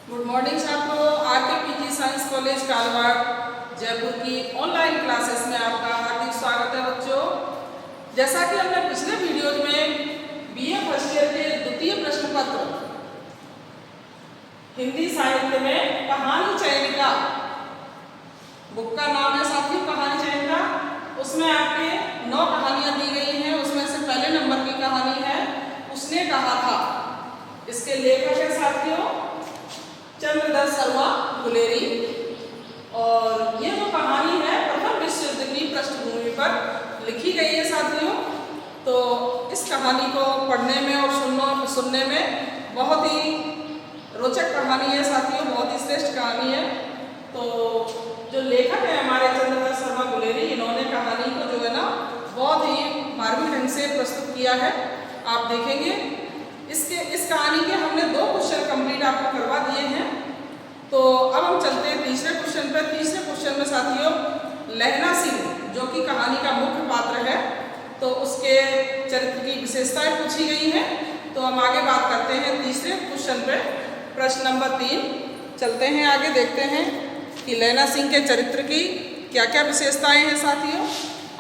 Good morning छात्रों, RK PG science college Kalwar Jaipur की online classes में आपका हार्दिक स्वागत है बच्चों। जैसा कि हमने पिछले वीडियोज में बीए फर्स्ट ईयर के द्वितीय प्रश्न पत्र हिंदी साहित्य में कहानी चयनिका बुक का नाम है साथियों, कहानी चयनिका। उसमें आपके 9 कहानियां दी गई हैं। उसमें से पहले नंबर की कहानी है उसने कहा था। इसके लेखक है साथियों चंद्रदत्त शर्मा गुलेरी। और ये जो कहानी है प्रथम विश्व युद्ध की पृष्ठभूमि पर लिखी गई है साथियों। तो इस कहानी को पढ़ने में और सुनने में बहुत ही रोचक कहानी है साथियों, बहुत ही श्रेष्ठ कहानी है। तो जो लेखक है हमारे चंद्रदत्त शर्मा गुलेरी, इन्होंने कहानी को जो है ना बहुत ही मार्मिक ढंग से प्रस्तुत किया है। आप देखेंगे इस कहानी के हमने 2 क्वेश्चन कंप्लीट आपको करवा दिए हैं। तो अब हम चलते हैं तीसरे क्वेश्चन पर। तीसरे क्वेश्चन में साथियों लहना सिंह जो कि कहानी का मुख्य पात्र है, तो उसके चरित्र की विशेषताएं पूछी गई हैं। तो हम आगे बात करते हैं तीसरे क्वेश्चन पे। प्रश्न नंबर 3 चलते हैं आगे, देखते हैं कि लहना सिंह के चरित्र की क्या क्या विशेषताएं हैं साथियों,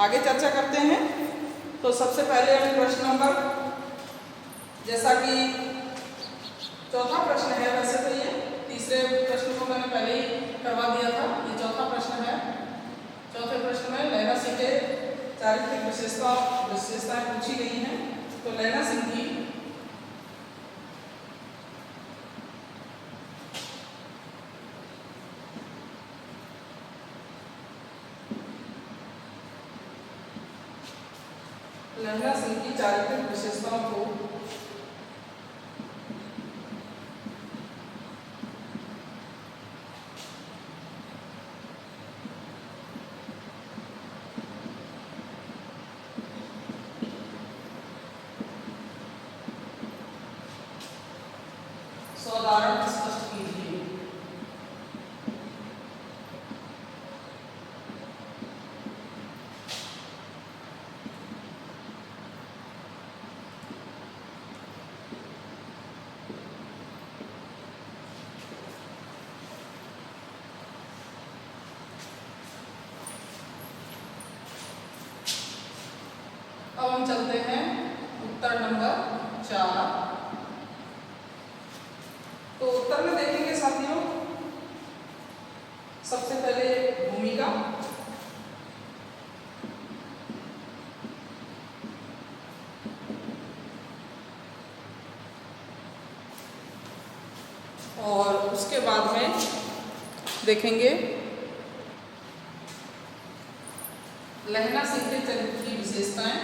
आगे चर्चा करते हैं। तो सबसे पहले हम प्रश्न नंबर, जैसा कि चौथा प्रश्न है, वैसे तो ये तीसरे प्रश्न को मैंने पहले ही करवा दिया था, ये चौथा प्रश्न है। चौथे प्रश्न में लहना सिंह के चारित्रिक विशेषताएं पूछी गई हैं। तो लहना सिंह की चारित्रिक विशेषताओं को साधारण स्पष्ट कीजिए। अब हम चलते हैं उत्तर नंबर 4। तो उत्तर में देखेंगे साथियों सबसे पहले भूमिका, और उसके बाद में देखेंगे लहना सिंह के चरित्र की विशेषताएं,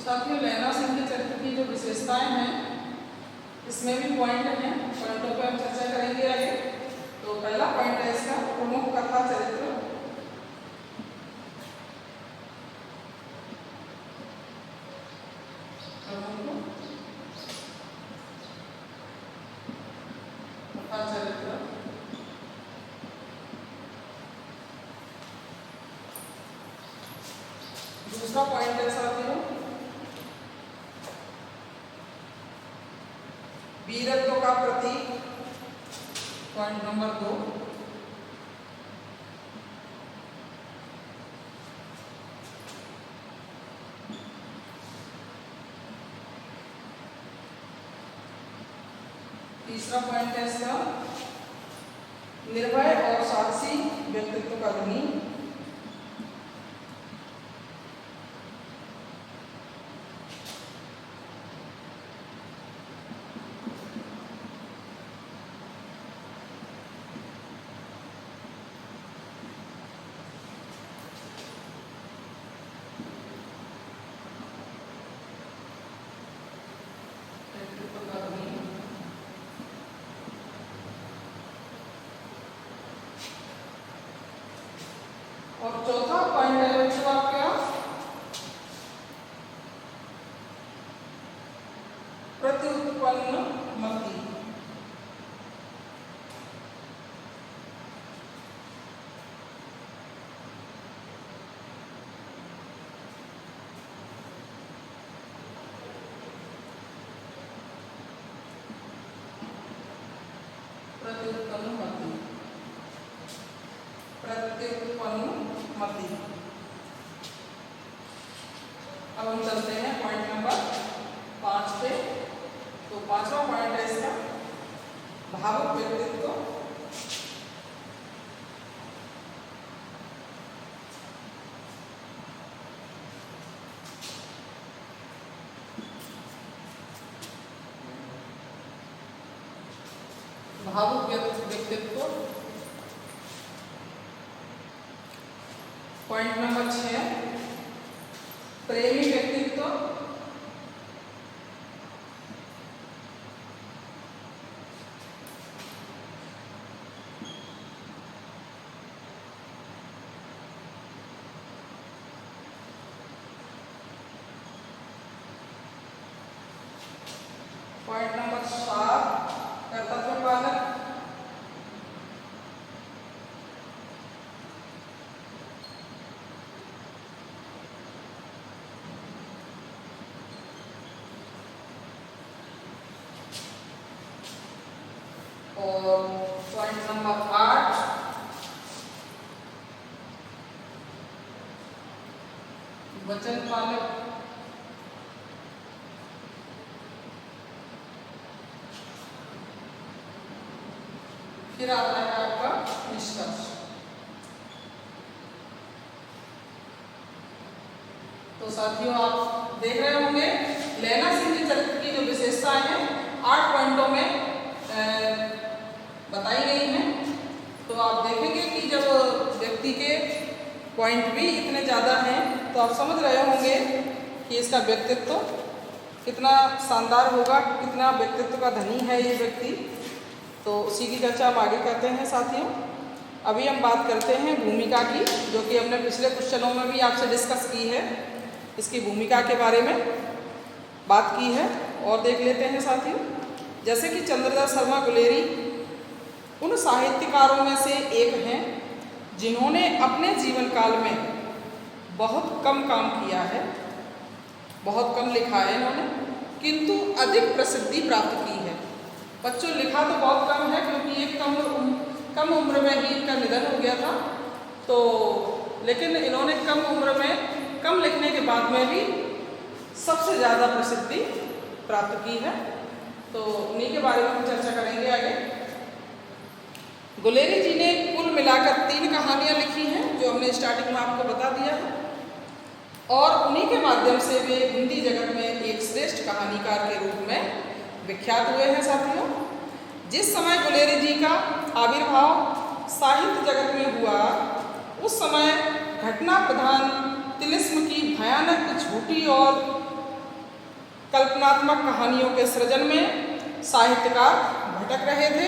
साथियों लहना सिंह के चरित्र की जो विशेषताएं हैं इसमें भी पॉइंट हैं, पॉइंटों पर हम चर्चा करेंगे आगे। तो पहला पॉइंट है इसका प्रमुख कथा चरित्र। कथा चरित्र दूसरा पॉइंट है साथियों वीरत्व का प्रतीक, पॉइंट नंबर 2। तीसरा पॉइंट है इसका निर्भय और साहसी व्यक्तित्व का धनी। और चौथा पॉइंट है बच्चों आपका प्रत्युत्पन्नमति। प्रत्युत्पन्नमति। अब हम चलते हैं पॉइंट नंबर 5 पे। तो 5वां पॉइंट है इसका भावुक व्यक्तित्व। भावुक व्यक्तित्व। पॉइंट नंबर 6 प्रेमी व्यक्तित्व। पॉइंट नंबर 7 कर्तव्य पालन। और पॉइंट नंबर 8 वचन पालक। फिर आता है आपका निष्कर्ष। तो साथियों आप देख रहे होंगे लैला सिंह के चरित्र की जो विशेषताएं हैं 8 पॉइंटों में बताई गई हैं। तो आप देखेंगे कि जब व्यक्ति के पॉइंट भी इतने ज़्यादा हैं तो आप समझ रहे होंगे कि इसका व्यक्तित्व कितना शानदार होगा, कितना व्यक्तित्व का धनी है ये व्यक्ति। तो उसी की चर्चा हम आगे करते हैं साथियों। अभी हम बात करते हैं भूमिका की, जो कि हमने पिछले क्वेश्चनों में भी आपसे डिस्कस की है। इसकी भूमिका के बारे में बात की है और देख लेते हैं साथियों। जैसे कि चंद्रदास शर्मा गुलेरी उन साहित्यकारों में से एक हैं जिन्होंने अपने जीवन काल में बहुत कम काम किया है, बहुत कम लिखा है इन्होंने, किंतु अधिक प्रसिद्धि प्राप्त की है। बच्चों लिखा तो बहुत कम है क्योंकि एक कम उम्र में ही इनका निधन हो गया था। तो लेकिन इन्होंने कम उम्र में कम लिखने के बाद में भी सबसे ज़्यादा प्रसिद्धि प्राप्त की है। तो उन्हीं के बारे में हम चर्चा करेंगे आगे। गुलेरी जी ने कुल मिलाकर 3 कहानियाँ लिखी हैं जो हमने स्टार्टिंग में आपको बता दिया है, और उन्हीं के माध्यम से वे हिंदी जगत में एक श्रेष्ठ कहानीकार के रूप में विख्यात हुए हैं साथियों। जिस समय गुलेरी जी का आविर्भाव साहित्य जगत में हुआ उस समय घटना प्रधान तिलिस्म की भयानक झूठी और कल्पनात्मक कहानियों के सृजन में साहित्यकार भटक रहे थे।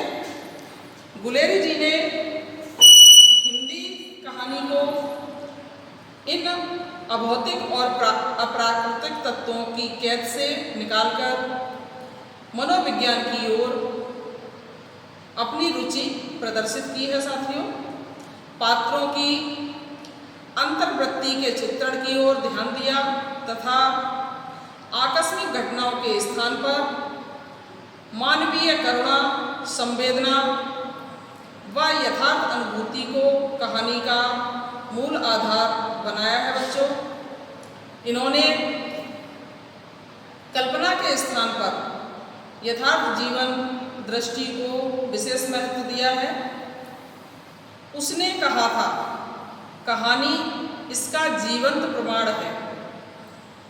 गुलेरी जी ने हिंदी कहानी को इन अभौतिक और अप्राकृतिक तत्वों की कैद से निकालकर मनोविज्ञान की ओर अपनी रुचि प्रदर्शित की है साथियों। पात्रों की अंतर्वृत्ति के चित्रण की ओर ध्यान दिया तथा आकस्मिक घटनाओं के स्थान पर मानवीय करुणा, संवेदना व यथार्थ अनुभूति को कहानी का मूल आधार बनाया है बच्चों। इन्होंने कल्पना के स्थान पर यथार्थ जीवन दृष्टि को विशेष महत्व दिया है। उसने कहा था, कहानी इसका जीवंत प्रमाण है।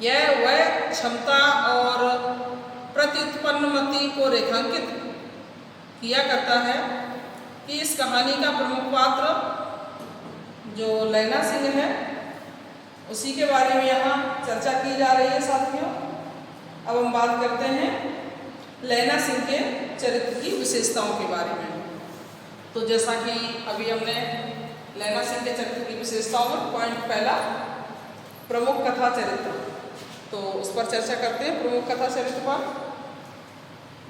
यह वह क्षमता और प्रत्युत्पन्नमति को रेखांकित किया करता है कि इस कहानी का प्रमुख पात्र जो लैला सिंह है उसी के बारे में यहाँ चर्चा की जा रही है साथियों। अब हम बात करते हैं लैला सिंह के चरित्र की विशेषताओं के बारे में। तो जैसा कि अभी हमने लैला सिंह के चरित्र की विशेषताओं में पॉइंट पहला, प्रमुख कथा चरित्र। तो उस पर चर्चा करते हैं, प्रमुख कथा चरित्र पर।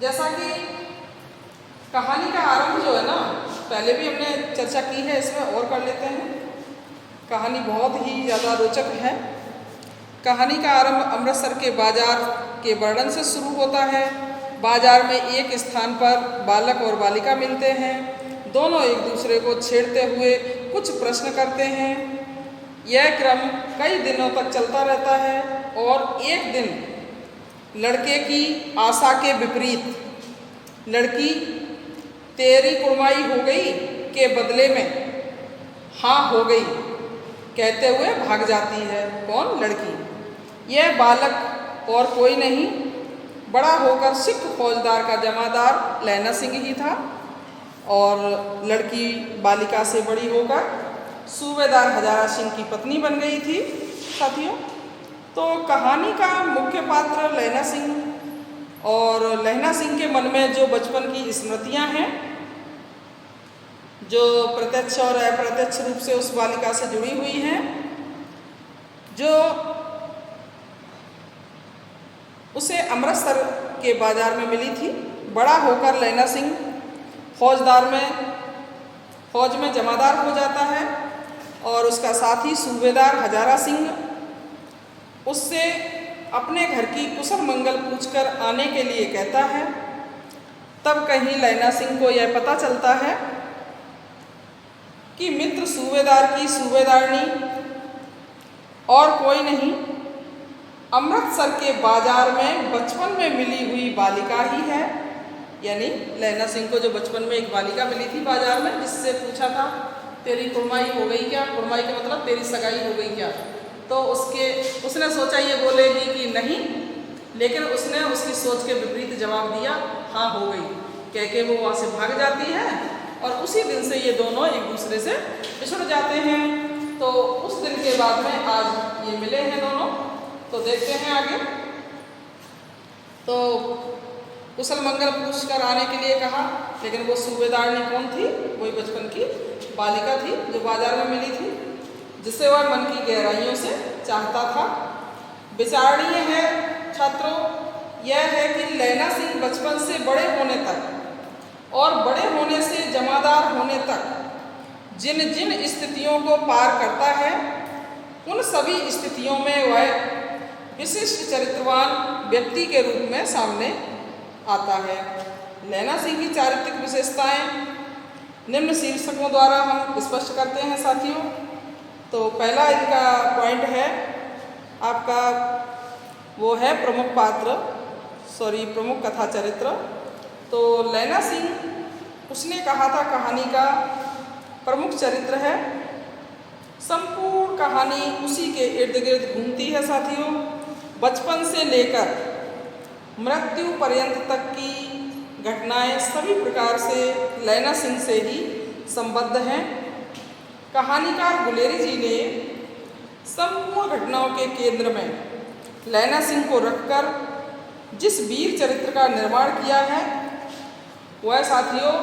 जैसा कि कहानी का आरंभ जो है ना, पहले भी हमने चर्चा की है, इसमें और कर लेते हैं। कहानी बहुत ही ज़्यादा रोचक है। कहानी का आरंभ अमृतसर के बाजार के वर्णन से शुरू होता है। बाजार में एक स्थान पर बालक और बालिका मिलते हैं। दोनों एक दूसरे को छेड़ते हुए कुछ प्रश्न करते हैं। यह क्रम कई दिनों तक चलता रहता है और एक दिन लड़के की आशा के विपरीत लड़की तेरी कुड़माई हो गई के बदले में हाँ हो गई कहते हुए भाग जाती है। कौन? लड़की। यह बालक और कोई नहीं, बड़ा होकर सिख फौजदार का जमादार लैला सिंह ही था और लड़की बालिका से बड़ी होकर सूबेदार हजारा सिंह की पत्नी बन गई थी। साथियों, तो कहानी का मुख्य पात्र लैला सिंह और लैला सिंह के मन में जो बचपन की स्मृतियां हैं, जो प्रत्यक्ष और अप्रत्यक्ष रूप से उस बालिका से जुड़ी हुई हैं, जो उसे अमृतसर के बाजार में मिली थी। बड़ा होकर लैला सिंह फौज में जमादार हो जाता है और उसका साथी सूबेदार हजारा सिंह उससे अपने घर की कुशल मंगल पूछकर आने के लिए कहता है। तब कहीं लैला सिंह को यह पता चलता है कि मित्र सूबेदार की सूबेदारनी और कोई नहीं, अमृतसर के बाजार में बचपन में मिली हुई बालिका ही है। यानी लैला सिंह को जो बचपन में एक बालिका मिली थी बाजार में, जिससे पूछा था तेरी कुड़माई हो गई क्या? कुड़माई का मतलब तेरी सगाई हो गई क्या? तो उसने सोचा ये बोलेगी कि नहीं, लेकिन उसने उसकी सोच के विपरीत जवाब दिया, हाँ हो गई कह के वो वहाँ से भाग जाती है और उसी दिन से ये दोनों एक दूसरे से बिछड़ जाते हैं। तो उस दिन के बाद में आज ये मिले हैं दोनों। तो देखते हैं आगे। तो कुशल मंगल पूछ कर आने के लिए कहा, लेकिन वो सूबेदारनी कौन थी? वही बचपन की बालिका थी जो बाजार में मिली थी, जिसे वह मन की गहराइयों से चाहता था। विचारणीय है छात्रों यह है कि लैला सिंह बचपन से बड़े होने तक और बड़े होने से जमादार होने तक जिन जिन स्थितियों को पार करता है, उन सभी स्थितियों में वह विशिष्ट चरित्रवान व्यक्ति के रूप में सामने आता है। लैला सिंह की चारित्रिक विशेषताएं निम्न शीर्षकों द्वारा हम स्पष्ट करते हैं साथियों। तो पहला इनका पॉइंट है आपका, वो है प्रमुख कथा चरित्र। तो लैला सिंह उसने कहा था कहानी का प्रमुख चरित्र है। संपूर्ण कहानी उसी के इर्द गिर्द घूमती है साथियों। बचपन से लेकर मृत्यु पर्यंत तक की घटनाएं सभी प्रकार से लैला सिंह से ही संबद्ध हैं। कहानीकार गुलेरी जी ने संपूर्ण घटनाओं के केंद्र में लैला सिंह को रखकर जिस वीर चरित्र का निर्माण किया है, वह साथियों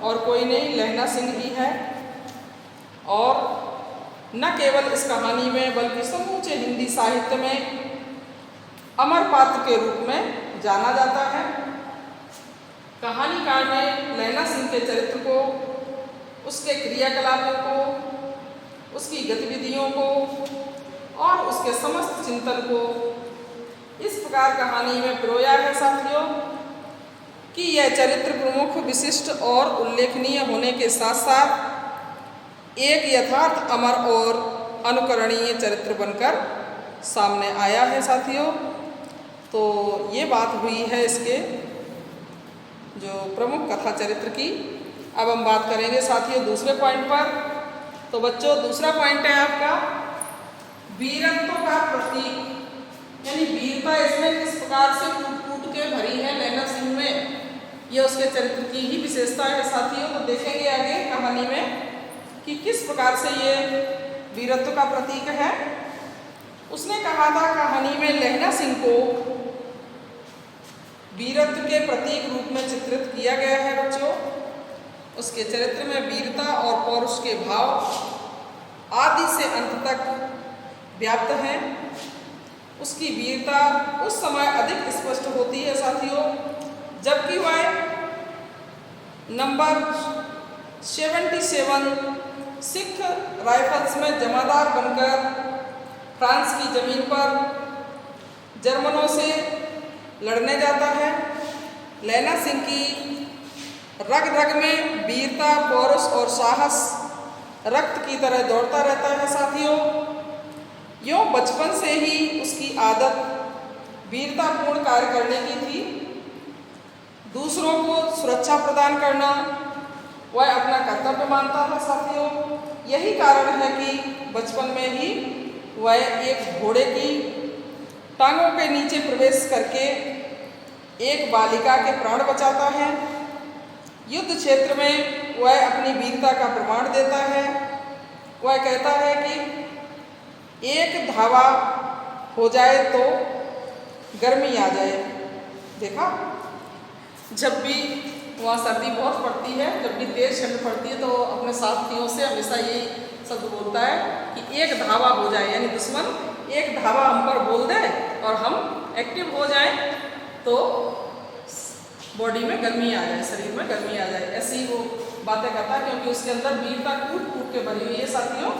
और कोई नहीं, लैला सिंह ही है। और न केवल इस कहानी में बल्कि समूचे हिंदी साहित्य में अमर पात्र के रूप में जाना जाता है। कहानीकार ने लैला सिंह के चरित्र को, उसके क्रियाकलापों को, उसकी गतिविधियों को और उसके समस्त चिंतन को इस प्रकार कहानी में पिरोया है साथियों कि यह चरित्र प्रमुख, विशिष्ट और उल्लेखनीय होने के साथ साथ एक यथार्थ, अमर और अनुकरणीय चरित्र बनकर सामने आया है साथियों। तो ये बात हुई है इसके जो प्रमुख कथा चरित्र की। अब हम बात करेंगे साथियों दूसरे पॉइंट पर। तो बच्चों दूसरा पॉइंट है आपका वीरत्व का प्रतीक, यानी वीरता इसमें किस प्रकार से कूट कूट के भरी है लैला सिंह में, यह उसके चरित्र की ही विशेषता है साथियों। तो देखेंगे आगे कहानी में कि किस प्रकार से ये वीरत्व का प्रतीक है। उसने कहा था कहानी में लैला सिंह को वीरत्व के प्रतीक रूप में चित्रित किया गया है बच्चों। उसके चरित्र में वीरता और पौरुष के भाव आदि से अंत तक व्याप्त हैं। उसकी वीरता उस समय अधिक स्पष्ट होती है साथियों जबकि वह नंबर 77 सिख राइफल्स में जमादार बनकर फ्रांस की जमीन पर जर्मनों से लड़ने जाता है। लैला सिंह की रग रग में वीरता, पौरुष और साहस रक्त की तरह दौड़ता रहता है साथियों। यूँ बचपन से ही उसकी आदत वीरतापूर्ण कार्य करने की थी। दूसरों को सुरक्षा प्रदान करना वह अपना कर्तव्य मानता था साथियों। यही कारण है कि बचपन में ही वह एक घोड़े की टांगों के नीचे प्रवेश करके एक बालिका के प्राण बचाता है। युद्ध क्षेत्र में वह अपनी वीरता का प्रमाण देता है। वह कहता है कि एक धावा हो जाए तो गर्मी आ जाए। देखा, जब भी वहाँ सर्दी बहुत पड़ती है, जब भी तेज ठंड पड़ती है तो अपने साथियों से हमेशा यही शब्द बोलता है कि एक धावा हो जाए, यानी दुश्मन एक धावा हम पर बोल दे और हम एक्टिव हो जाएं तो बॉडी में गर्मी आ जाए, शरीर में गर्मी आ जाए। ऐसी वो बातें करता है क्योंकि उसके अंदर वीरता कूट कूट के भरी हुई है साथियों।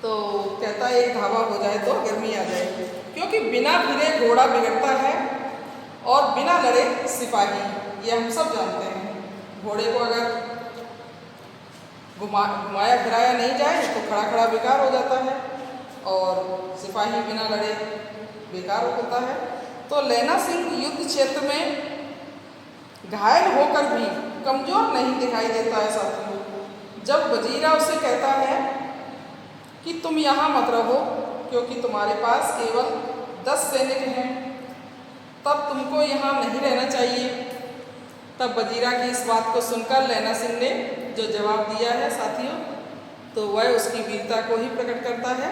तो कहता है एक धावा हो जाए तो गर्मी आ जाए, क्योंकि बिना फिरे घोड़ा बिगड़ता है और बिना लड़े सिपाही, ये हम सब जानते हैं। घोड़े को अगर घुमाया फिराया नहीं जाए तो खड़ा खड़ा बेकार हो जाता है और सिपाही बिना लड़े बेकार होता है। तो लैला सिंह युद्ध क्षेत्र में घायल होकर भी कमजोर नहीं दिखाई देता है साथियों। जब वजीरा उसे कहता है कि तुम यहाँ मत रहो क्योंकि तुम्हारे पास केवल 10 सैनिक हैं, तब तुमको यहाँ नहीं रहना चाहिए। तब वजीरा की इस बात को सुनकर लैला सिंह ने जो जवाब दिया है साथियों, तो वह उसकी वीरता को ही प्रकट करता है।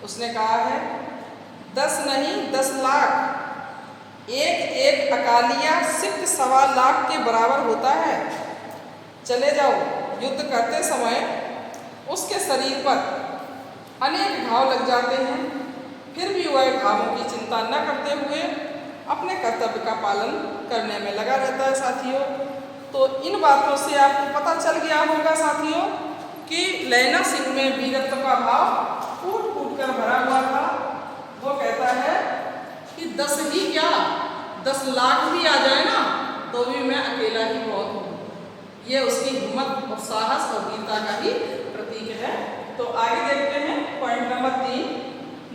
उसने कहा है 10 नहीं 10 लाख, एक एक अकालिया सिख 1.25 लाख के बराबर होता है। चले जाओ। युद्ध करते समय उसके शरीर पर अनेक घाव लग जाते हैं, फिर भी वह घावों की चिंता न करते हुए अपने कर्तव्य का पालन करने में लगा रहता है साथियों। तो इन बातों से आपको पता चल गया होगा साथियों कि लैला सिंह में वीरत्व का भाव फूट फूट कर भरा हुआ था। वो कहता है कि 10 ही क्या 10 लाख भी आ जाए ना तो भी मैं अकेला ही बहुत हूँ। ये उसकी हिम्मत और साहस और वीरता का ही प्रतीक है। तो आगे देखते हैं पॉइंट नंबर 3,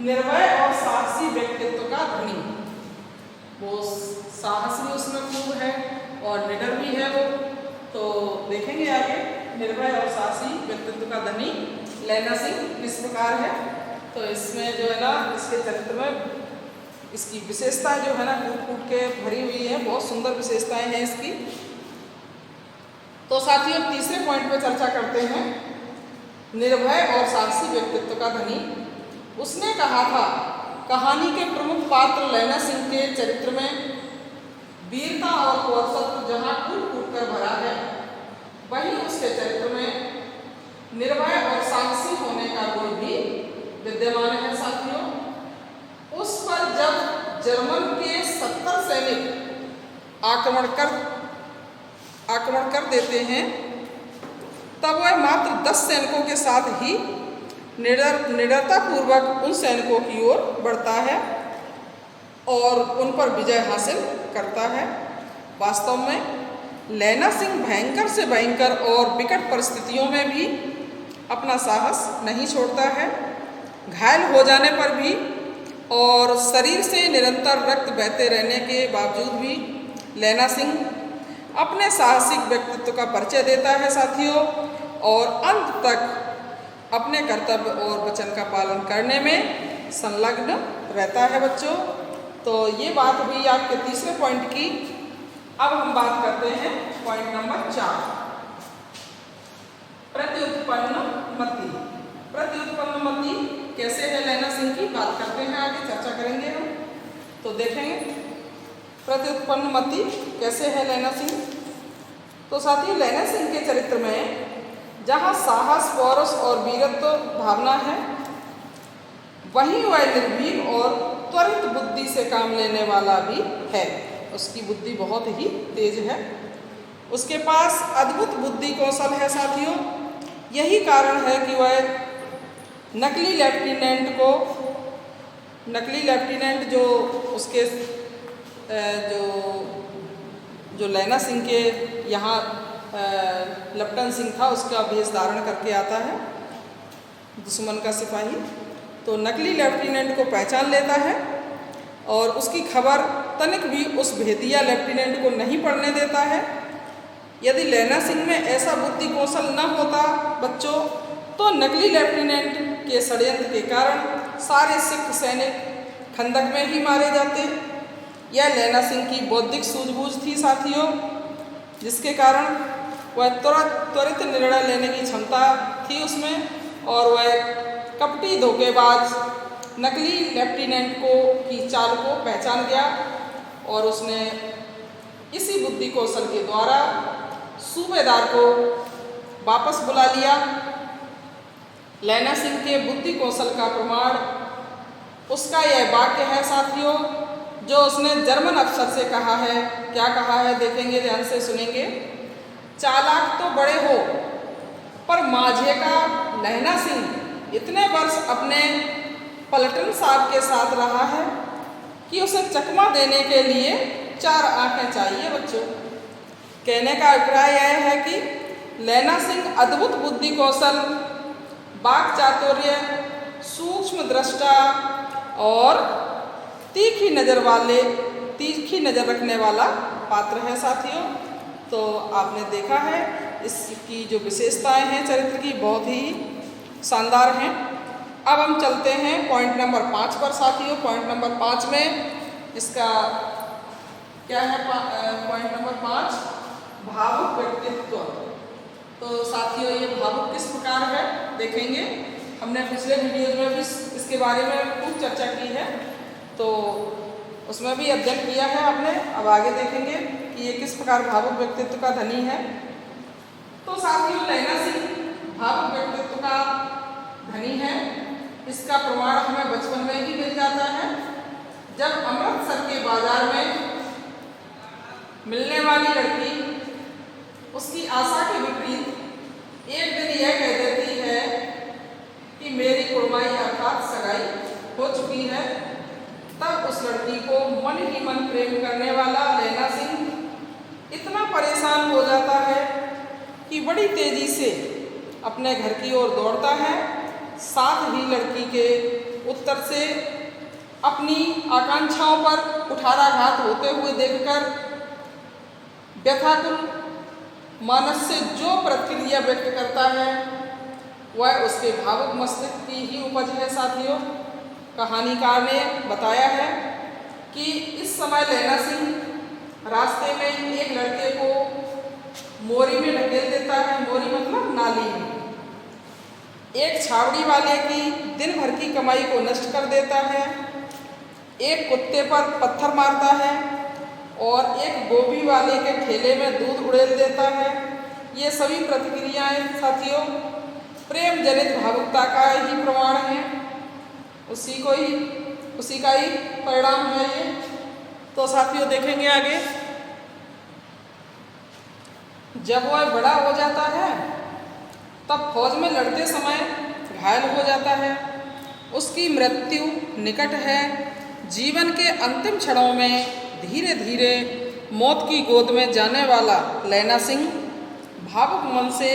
निर्भय और साहसी व्यक्तित्व का धनी। वो साहस भी उसमें खूब है और निडर भी है वो। तो देखेंगे आगे निर्भय और साहसी व्यक्तित्व का धनी लैला सिंह किस प्रकार है। तो इसमें जो है ना इसके चरित्र में इसकी विशेषताएं जो है ना कूट कूट के भरी हुई है, बहुत सुंदर विशेषताएं हैं इसकी। तो साथियों तीसरे पॉइंट पे चर्चा करते हैं, निर्भय और साहसी व्यक्तित्व का धनी। उसने कहा था कहानी के प्रमुख पात्र लैला सिंह के चरित्र में वीरता और पौरुषत्व जहाँ कूट कूट कर भरा है, वहीं उसके चरित्र में निर्भय और साहसी होने का गुण भी विद्यमान है साथियों। उस पर जब जर्मन के 70 सैनिक आक्रमण कर देते हैं, तब वह मात्र 10 सैनिकों के साथ ही निडरतापूर्वक उन सैनिकों की ओर बढ़ता है और उन पर विजय हासिल करता है। वास्तव में लैला सिंह भयंकर से भयंकर और विकट परिस्थितियों में भी अपना साहस नहीं छोड़ता है। घायल हो जाने पर भी और शरीर से निरंतर रक्त बहते रहने के बावजूद भी लैला सिंह अपने साहसिक व्यक्तित्व का परिचय देता है साथियों, और अंत तक अपने कर्तव्य और वचन का पालन करने में संलग्न रहता है बच्चों। तो ये बात हुई आपके तीसरे पॉइंट की। अब हम बात करते हैं पॉइंट नंबर 4, प्रत्युत्पन्नमति। प्रत्युत्पन्नमति कैसे है लैला सिंह की बात करते हैं, आगे चर्चा करेंगे हम। तो देखेंगे प्रत्युत्पन्नमति कैसे है लैला सिंह। तो साथियों लैला सिंह के चरित्र में जहाँ साहस, पौरुष और वीरत्व भावना है, वहीं वह निर्भीक और त्वरित बुद्धि से काम लेने वाला भी है। उसकी बुद्धि बहुत ही तेज है, उसके पास अद्भुत बुद्धि कौशल है साथियों। यही कारण है कि वह नकली लेफ्टिनेंट जो उसके जो लैना सिंह के यहाँ लेफ्टिनेंट सिंह था, उसका भेष धारण करके आता है, दुश्मन का सिपाही। तो नकली लेफ्टिनेंट को पहचान लेता है और उसकी खबर तनिक भी उस भेदिया लेफ्टिनेंट को नहीं पढ़ने देता है। यदि लैना सिंह में ऐसा बुद्धि कौशल न होता बच्चों, तो नकली लेफ्टिनेंट के षड्यंत्र के कारण सारे सिख सैनिक खंदक में ही मारे जाते। यह लैना सिंह की बौद्धिक सूझबूझ थी साथियों, जिसके कारण वह त्वरित निर्णय लेने की क्षमता थी उसमें, और वह कपटी धोखेबाज नकली लेफ्टिनेंट की चाल को पहचान गया और उसने इसी बुद्धि कौशल के द्वारा सूबेदार को वापस बुला लिया। लैना सिंह के बुद्धि कौशल का प्रमाण उसका यह वाक्य है साथियों, जो उसने जर्मन अफसर से कहा है। क्या कहा है देखेंगे, ध्यान से सुनेंगे। चालाक तो बड़े हो, पर माझे का लैना सिंह इतने वर्ष अपने पलटन साहब के साथ रहा है कि उसे चकमा देने के लिए 4 आंखें चाहिए बच्चों। कहने का अभिप्राय यह है कि लैना सिंह अद्भुत बुद्धि कौशल, वाक चातुर्य, सूक्ष्म दृष्टा और तीखी नज़र रखने वाला पात्र है साथियों। तो आपने देखा है इसकी जो विशेषताएं हैं चरित्र की, बहुत ही शानदार हैं। अब हम चलते हैं पॉइंट नंबर 5 पर साथियों। पॉइंट नंबर 5 में इसका क्या है, पॉइंट नंबर 5 भावुक व्यक्तित्व। तो साथियों ये भावुक किस प्रकार है देखेंगे। हमने पिछले वीडियो में भी इसके बारे में खूब चर्चा की है, तो उसमें भी अध्ययन किया है आपने। अब आगे देखेंगे कि ये किस प्रकार भावुक व्यक्तित्व का धनी है। तो साथियों लैना सिंह भावुक व्यक्तित्व का धनी है। इसका प्रमाण हमें बचपन में ही मिल जाता है, जब अमृतसर के बाजार में मिलने वाली लड़की उसकी आशा के विपरीत एक दिन यह कह देती है कि मेरी कुड़माई अर्थात सगाई हो चुकी है। तब उस लड़की को मन ही मन प्रेम करने वाला लैना सिंह इतना परेशान हो जाता है कि बड़ी तेजी से अपने घर की ओर दौड़ता है। साथ ही लड़की के उत्तर से अपनी आकांक्षाओं पर कुठाराघात होते हुए देखकर व्यथाकुल मानस से जो प्रतिक्रिया व्यक्त करता है वह उसके भावुक मस्तिष्क की ही उपज है साथियों। कहानीकार ने बताया है कि इस समय लैना सिंह रास्ते में एक लड़के को मोरी में ढकेल देता है। मोरी मतलब नाली में। एक छावड़ी वाले की दिन भर की कमाई को नष्ट कर देता है, एक कुत्ते पर पत्थर मारता है और एक गोभी वाले के ठेले में दूध उड़ेल देता है। ये सभी प्रतिक्रियाएं साथियों प्रेम जनित भावुकता का ही प्रमाण है, उसी का ही परिणाम है ये। तो साथियों देखेंगे आगे। जब वह बड़ा हो जाता है तब फौज में लड़ते समय घायल हो जाता है। उसकी मृत्यु निकट है। जीवन के अंतिम क्षणों में धीरे धीरे मौत की गोद में जाने वाला लैना सिंह भावुक मन से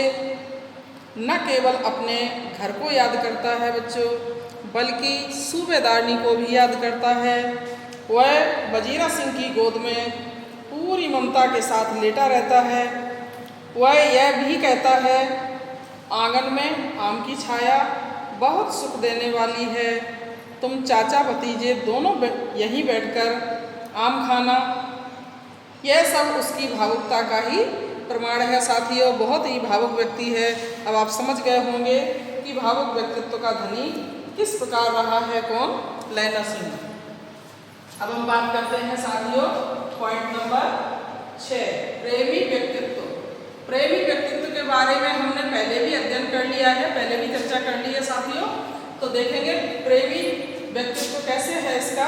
न केवल अपने घर को याद करता है बच्चों, बल्कि सूबेदारनी को भी याद करता है। वह वजीरा सिंह की गोद में पूरी ममता के साथ लेटा रहता है। वह यह भी कहता है, आंगन में आम की छाया बहुत सुख देने वाली है। तुम चाचा भतीजे दोनों यहीं बैठकर आम खाना। यह सब उसकी भावुकता का ही प्रमाण है साथियों। बहुत ही भावुक व्यक्ति है। अब आप समझ गए होंगे कि भावुक व्यक्तित्व का धनी किस प्रकार रहा है कौन, लैना सिंह। अब हम बात करते हैं साथियों पॉइंट नंबर 6 प्रेमी व्यक्तित्व। प्रेमी व्यक्तित्व के बारे में हमने पहले भी किया है, पहले भी चर्चा कर ली है साथियों। तो देखेंगे प्रेमी व्यक्तित्व कैसे है इसका,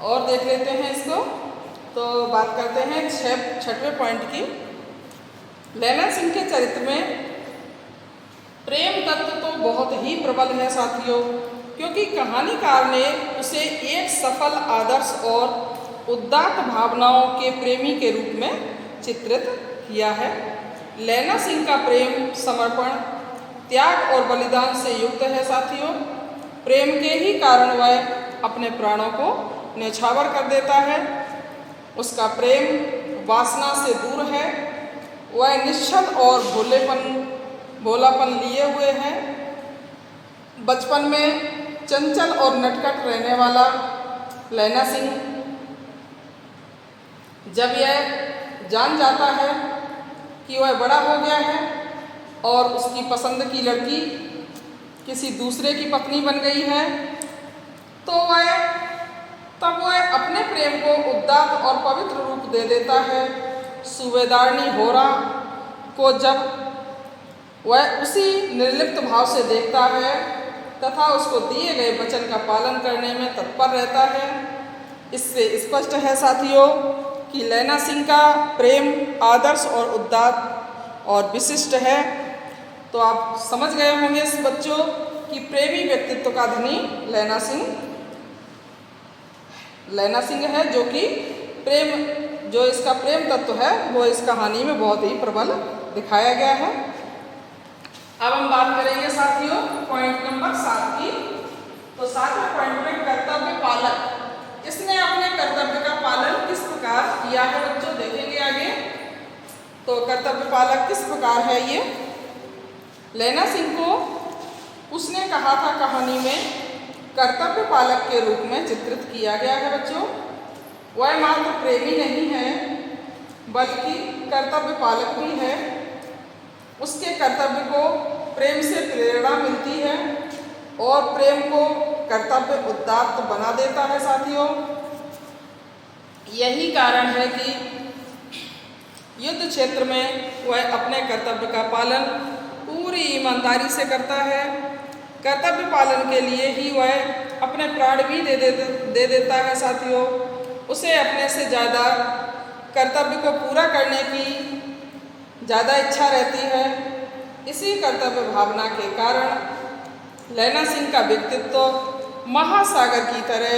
और देख लेते हैं इसको। तो बात करते हैं छठवें पॉइंट की। लैला सिंह के चरित्र में प्रेम तत्व तो बहुत ही प्रबल है साथियों, क्योंकि कहानीकार ने उसे एक सफल, आदर्श और उदात्त भावनाओं के प्रेमी के रूप में चित्रित किया है। लैला सिंह का प्रेम समर्पण, त्याग और बलिदान से युक्त है साथियों। प्रेम के ही कारण वह अपने प्राणों को न्यौछावर कर देता है। उसका प्रेम वासना से दूर है। वह निश्चल और भोलापन लिए हुए है। बचपन में चंचल और नटखट रहने वाला लैला सिंह जब यह जान जाता है कि वह बड़ा हो गया है और उसकी पसंद की लड़की किसी दूसरे की पत्नी बन गई है, तो तब वह अपने प्रेम को उदात्त और पवित्र रूप दे देता है। सूबेदारनी होरा को जब वह उसी निर्लिप्त भाव से देखता है तथा उसको दिए गए वचन का पालन करने में तत्पर रहता है, इससे स्पष्ट है साथियों कि लैला सिंह का प्रेम आदर्श और उदात्त और विशिष्ट है। तो आप समझ गए होंगे इस बच्चों कि प्रेमी व्यक्तित्व का धनी लैला सिंह है, जो कि जो इसका प्रेम तत्व है वो इस कहानी में बहुत ही प्रबल दिखाया गया है। अब हम बात करेंगे साथियों पॉइंट नंबर 7 की। तो 7वें पॉइंट में कर्तव्य पालक, इसने अपने कर्तव्य का पालन किस प्रकार किया है बच्चों, देखेंगे आगे। तो कर्तव्य पालक किस प्रकार है ये, लैला सिंह को उसने कहा था कहानी में कर्तव्य पालक के रूप में चित्रित किया गया है बच्चों। वह मात्र प्रेमी नहीं है बल्कि कर्तव्य पालक भी है। उसके कर्तव्य को प्रेम से प्रेरणा मिलती है और प्रेम को कर्तव्य उदात्त बना देता है साथियों। यही कारण है कि युद्ध क्षेत्र में वह अपने कर्तव्य का पालन पूरी ईमानदारी से करता है। कर्तव्य पालन के लिए ही वह अपने प्राण भी दे देता है साथियों। उसे अपने से ज़्यादा कर्तव्य को पूरा करने की ज़्यादा इच्छा रहती है। इसी कर्तव्य भावना के कारण लैला सिंह का व्यक्तित्व महासागर की तरह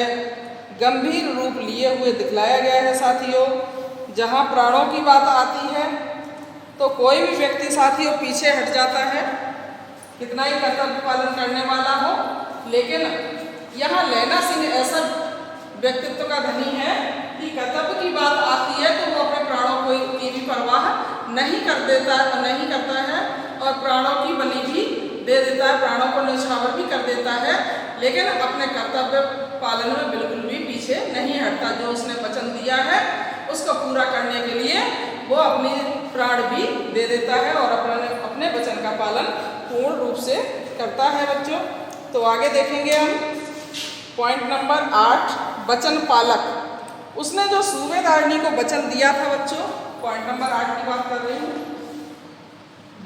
गंभीर रूप लिए हुए दिखलाया गया है साथियों। जहाँ प्राणों की बात आती है तो कोई भी व्यक्ति साथियों पीछे हट जाता है, कितना ही कर्तव्य पालन करने वाला हो। लेकिन यहाँ लैला सिंह ऐसा व्यक्तित्व का धनी है कि कर्तव्य की बात आती है तो वो अपने प्राणों की भी परवाह नहीं करता है और प्राणों की बलि भी दे देता है, प्राणों को न्यौछावर भी कर देता है, लेकिन अपने कर्तव्य पालन में बिल्कुल भी पीछे नहीं हटता। जो उसने वचन दिया है उसको पूरा करने के लिए वो अपने प्राण भी दे देता है और अपने वचन का पालन पूर्ण रूप से करता है बच्चों। तो आगे देखेंगे हम पॉइंट नंबर 8, वचन पालक। उसने जो सूबेदारनी को वचन दिया था बच्चों, पॉइंट नंबर 8 की बात कर रही हूँ।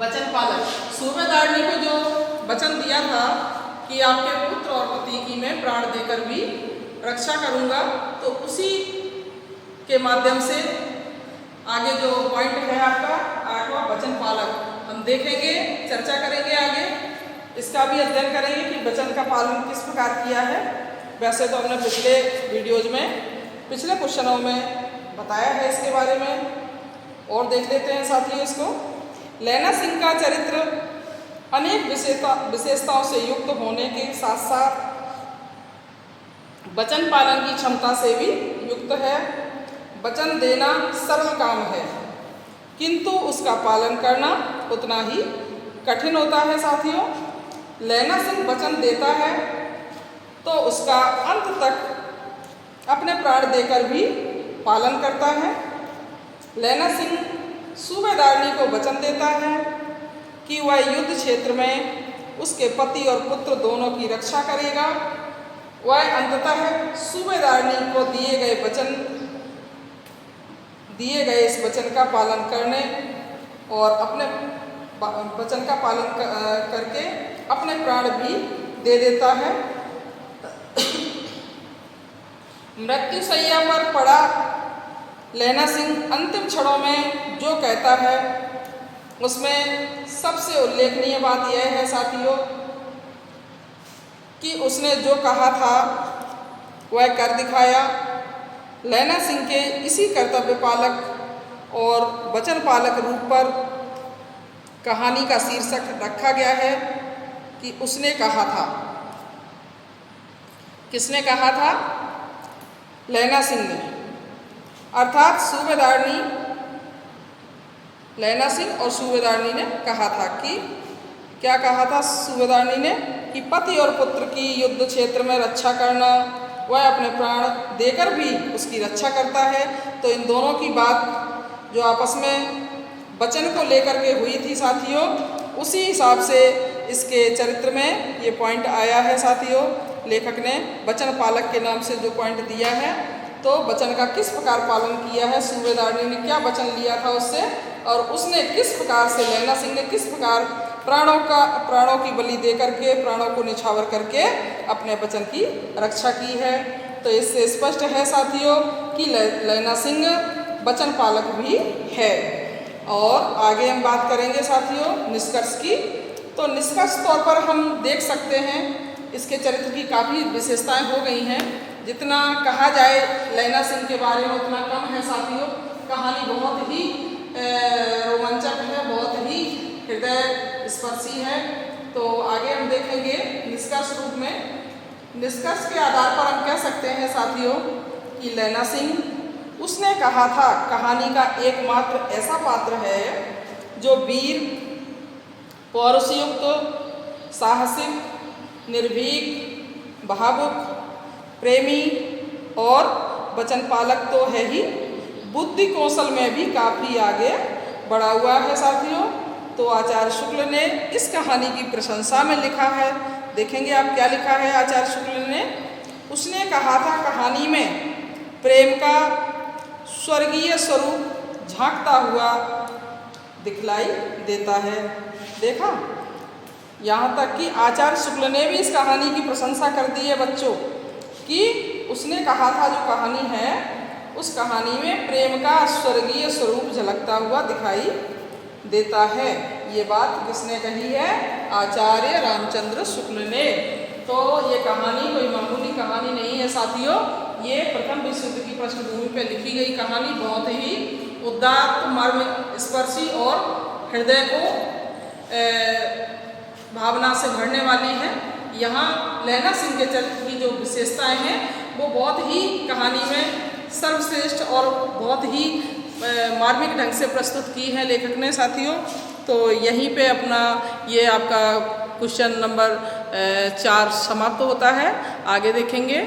वचन पालक, सूबेदारनी को जो वचन दिया था कि आपके पुत्र और पति की मैं प्राण देकर भी रक्षा करूँगा, तो उसी के माध्यम से आगे जो पॉइंट है आपका 8वां वचन पालक, हम देखेंगे, चर्चा करेंगे आगे, इसका भी अध्ययन करेंगे कि वचन का पालन किस प्रकार किया है। वैसे तो हमने पिछले वीडियोज में, पिछले क्वेश्चनों में बताया है इसके बारे में, और देख लेते हैं साथियों इसको। लैला सिंह का चरित्र अनेक विशेषताओं से युक्त होने के साथ साथ वचन पालन की क्षमता से भी युक्त है। वचन देना सरल काम है, किंतु उसका पालन करना उतना ही कठिन होता है साथियों। लैला सिंह वचन देता है तो उसका अंत तक अपने प्राण देकर भी पालन करता है। लैला सिंह सूबेदारनी को वचन देता है कि वह युद्ध क्षेत्र में उसके पति और पुत्र दोनों की रक्षा करेगा। वह अंततः सूबेदारनी को दिए गए इस वचन का पालन करने और अपने वचन का पालन करके अपने प्राण भी दे देता है। मृत्युशैया पर पड़ा लैना सिंह अंतिम क्षणों में जो कहता है उसमें सबसे उल्लेखनीय बात यह है साथियों कि उसने जो कहा था वह कर दिखाया। लैना सिंह के इसी कर्तव्य पालक और वचन पालक रूप पर कहानी का शीर्षक रखा गया है कि उसने कहा था। किसने कहा था? लैना सिंह ने, अर्थात सूबेदारनी लैना सिंह और सूबेदारनी ने कहा था कि क्या कहा था सूबेदारनी ने कि पति और पुत्र की युद्ध क्षेत्र में रक्षा करना, वह अपने प्राण देकर भी उसकी रक्षा करता है। तो इन दोनों की बात जो आपस में वचन को लेकर के हुई थी साथियों, उसी हिसाब से इसके चरित्र में ये पॉइंट आया है साथियों। लेखक ने वचन पालक के नाम से जो पॉइंट दिया है, तो वचन का किस प्रकार पालन किया है, सूबेदारनी ने क्या वचन लिया था उससे, और उसने किस प्रकार से, लैना सिंह ने किस प्रकार प्राणों की बलि दे करके, प्राणों को निछावर करके अपने वचन की रक्षा की है। तो इससे स्पष्ट है साथियों कि लैना सिंह वचन पालक भी है। और आगे हम बात करेंगे साथियों निष्कर्ष की। तो निष्कर्ष तौर पर हम देख सकते हैं इसके चरित्र की काफ़ी विशेषताएं हो गई हैं। जितना कहा जाए लैना सिंह के बारे में उतना कम है साथियों। कहानी बहुत ही रोमांचक है, बहुत ही हृदय स्पर्शी है। तो आगे हम देखेंगे निष्कर्ष रूप में। निष्कर्ष के आधार पर हम कह सकते हैं साथियों कि लैना सिंह उसने कहा था कहानी का एकमात्र ऐसा पात्र है जो वीर, पौरुषयुक्त, साहसिक, निर्भीक, भावुक, प्रेमी और वचन पालक तो है ही, बुद्धि कौशल में भी काफ़ी आगे बढ़ा हुआ है साथियों। तो आचार्य शुक्ल ने इस कहानी की प्रशंसा में लिखा है। देखेंगे आप क्या लिखा है आचार्य शुक्ल ने। उसने कहा था कहानी में प्रेम का स्वर्गीय स्वरूप झांकता हुआ दिखलाई देता है। देखा, यहाँ तक कि आचार्य शुक्ल ने भी इस कहानी की प्रशंसा कर दी है बच्चों, कि उसने कहा था जो कहानी है उस कहानी में प्रेम का स्वर्गीय स्वरूप झलकता हुआ दिखाई देता है। ये बात किसने कही है? आचार्य रामचंद्र शुक्ल ने। तो ये कहानी कोई मामूली कहानी नहीं है साथियों। ये प्रथम विश्व युद्ध की पृष्ठभूमि पर लिखी गई कहानी बहुत ही उदात्त, मर्म स्पर्शी और हृदय को भावना से भरने वाली है। यहाँ लैना सिंह के चरित्र की जो विशेषताएं हैं वो बहुत ही कहानी में सर्वश्रेष्ठ और बहुत ही मार्मिक ढंग से प्रस्तुत की है लेखक ने साथियों। तो यहीं पे अपना ये आपका क्वेश्चन नंबर 4 समाप्त होता है। आगे देखेंगे।